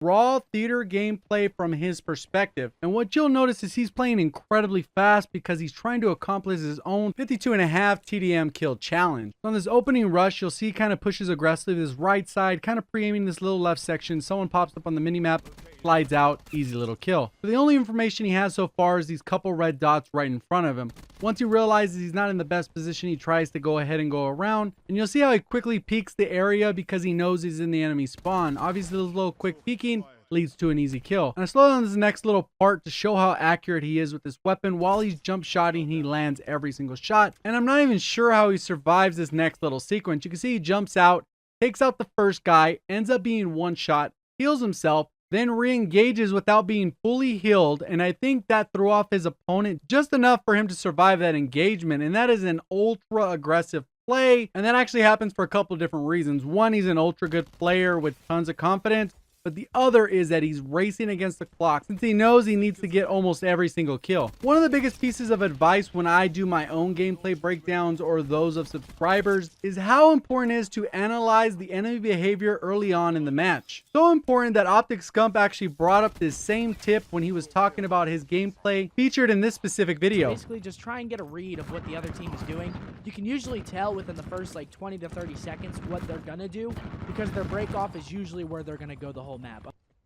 raw theater gameplay from his perspective. And what you'll notice is he's playing incredibly fast because he's trying to accomplish his own 52.5 TDM kill challenge. So on this opening rush, you'll see he kind of pushes aggressively to his right side, kind of pre-aiming this little left section. Someone pops up on the minimap, slides out, easy little kill. So the only information he has so far is these couple red dots right in front of him. Once he realizes he's not in the best position, he tries to go ahead and go around. And you'll see how he quickly peeks the area because he knows he's in the enemy spawn. Obviously, this little quick peeking leads to an easy kill. And I slow down this next little part to show how accurate he is with this weapon. While he's jump shotting, he lands every single shot. And I'm not even sure how he survives this next little sequence. You can see he jumps out, takes out the first guy, ends up being one shot, heals himself, then re-engages without being fully healed, and I think that threw off his opponent just enough for him to survive that engagement, and that is an ultra aggressive play, and that actually happens for a couple of different reasons. One, he's an ultra good player with tons of confidence, but the other is that he's racing against the clock since he knows he needs to get almost every single kill. One of the biggest pieces of advice when I do my own gameplay breakdowns or those of subscribers is how important it is to analyze the enemy behavior early on in the match. So important that Optic Scump actually brought up this same tip when he was talking about his gameplay featured in this specific video. Basically, just try and get a read of what the other team is doing. You can usually tell within the first like 20 to 30 seconds what they're gonna do because their break off is usually where they're gonna go the whole map.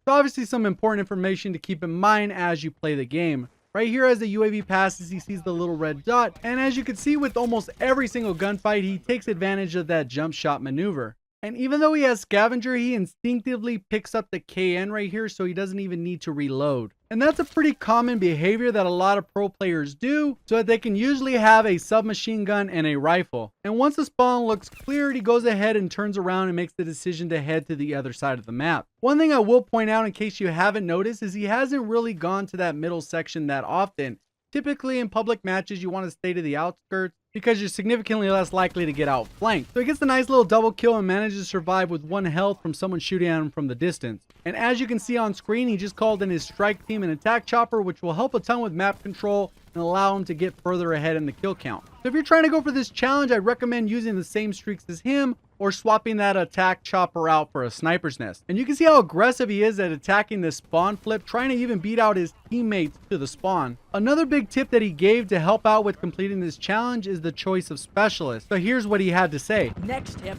So obviously some important information to keep in mind as you play the game. Right here as the UAV passes, he sees the little red dot, and as you can see with almost every single gunfight, he takes advantage of that jump shot maneuver. And even though he has scavenger, he instinctively picks up the KN right here, so he doesn't even need to reload. And that's a pretty common behavior that a lot of pro players do, so that they can usually have a submachine gun and a rifle. And once the spawn looks cleared, he goes ahead and turns around and makes the decision to head to the other side of the map. One thing I will point out in case you haven't noticed is he hasn't really gone to that middle section that often. Typically in public matches, you want to stay to the outskirts because you're significantly less likely to get outflanked. So he gets a nice little double kill and manages to survive with 1 health from someone shooting at him from the distance. And as you can see on screen, he just called in his strike team and attack chopper, which will help a ton with map control and allow him to get further ahead in the kill count. So if you're trying to go for this challenge, I recommend using the same streaks as him or swapping that attack chopper out for a sniper's nest. And you can see how aggressive he is at attacking this spawn flip, trying to even beat out his teammates to the spawn. Another big tip that he gave to help out with completing this challenge is the choice of specialists. So here's what he had to say. Next tip,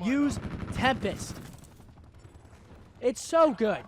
use Tempest. It's so good.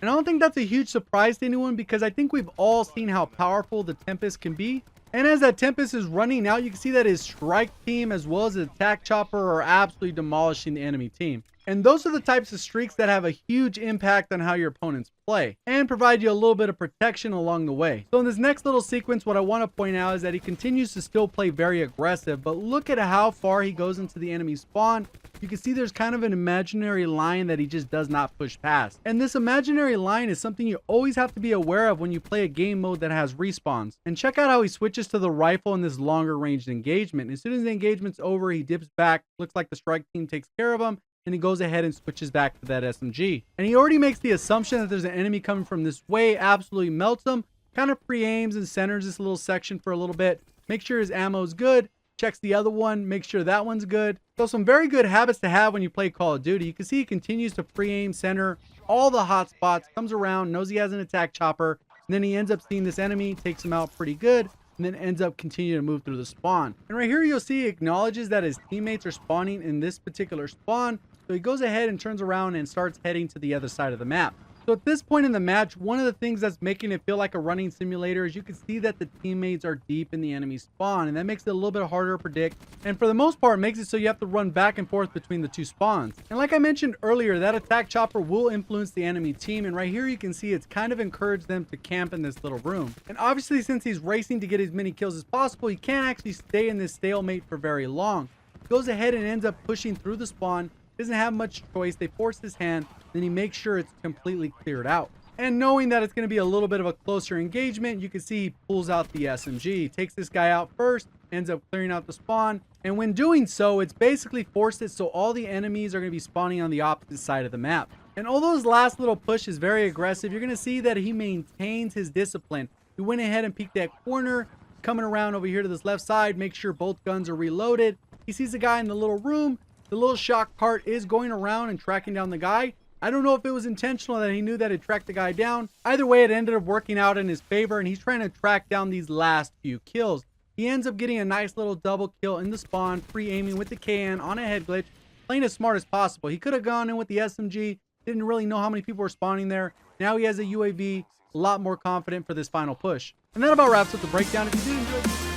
And I don't think that's a huge surprise to anyone because I think we've all seen how powerful the Tempest can be. And as that Tempest is running out, you can see that his strike team as well as his attack chopper are absolutely demolishing the enemy team. And those are the types of streaks that have a huge impact on how your opponents play and provide you a little bit of protection along the way. So in this next little sequence, what I want to point out is that he continues to still play very aggressive, but look at how far he goes into the enemy spawn. You can see there's kind of an imaginary line that he just does not push past. And this imaginary line is something you always have to be aware of when you play a game mode that has respawns. And check out how he switches to the rifle in this longer ranged engagement. As soon as the engagement's over, he dips back, looks like the strike team takes care of him, and he goes ahead and switches back to that SMG. And he already makes the assumption that there's an enemy coming from this way, absolutely melts him, kind of pre-aims and centers this little section for a little bit, make sure his ammo's good, checks the other one, make sure that one's good. So some very good habits to have when you play Call of Duty. You can see he continues to pre-aim, center all the hot spots, comes around, knows he has an attack chopper, and then he ends up seeing this enemy, takes him out pretty good, and then ends up continuing to move through the spawn. And right here you'll see he acknowledges that his teammates are spawning in this particular spawn, so he goes ahead and turns around and starts heading to the other side of the map. So at this point in the match, one of the things that's making it feel like a running simulator is you can see that the teammates are deep in the enemy spawn, and that makes it a little bit harder to predict. And for the most part, it makes it so you have to run back and forth between the two spawns. And like I mentioned earlier, that attack chopper will influence the enemy team. And right here you can see it's kind of encouraged them to camp in this little room. And obviously, since he's racing to get as many kills as possible, he can't actually stay in this stalemate for very long. He goes ahead and ends up pushing through the spawn. Doesn't have much choice. They force his hand, then he makes sure it's completely cleared out. And knowing that it's going to be a little bit of a closer engagement, you can see he pulls out the SMG, takes this guy out first, ends up clearing out the spawn, and when doing so, it's basically forced it so all the enemies are going to be spawning on the opposite side of the map. And although his last little push is very aggressive, you're going to see that he maintains his discipline. He went ahead and peeked that corner, coming around over here to this left side, make sure both guns are reloaded. He sees the guy in the little room. The little shock cart is going around and tracking down the guy. I don't know if it was intentional that he knew that it tracked the guy down. Either way, it ended up working out in his favor, and he's trying to track down these last few kills. He ends up getting a nice little double kill in the spawn, free aiming with the KN on a head glitch, playing as smart as possible. He could have gone in with the SMG, didn't really know how many people were spawning there. Now he has a UAV, a lot more confident for this final push. And that about wraps up the breakdown. If you did enjoy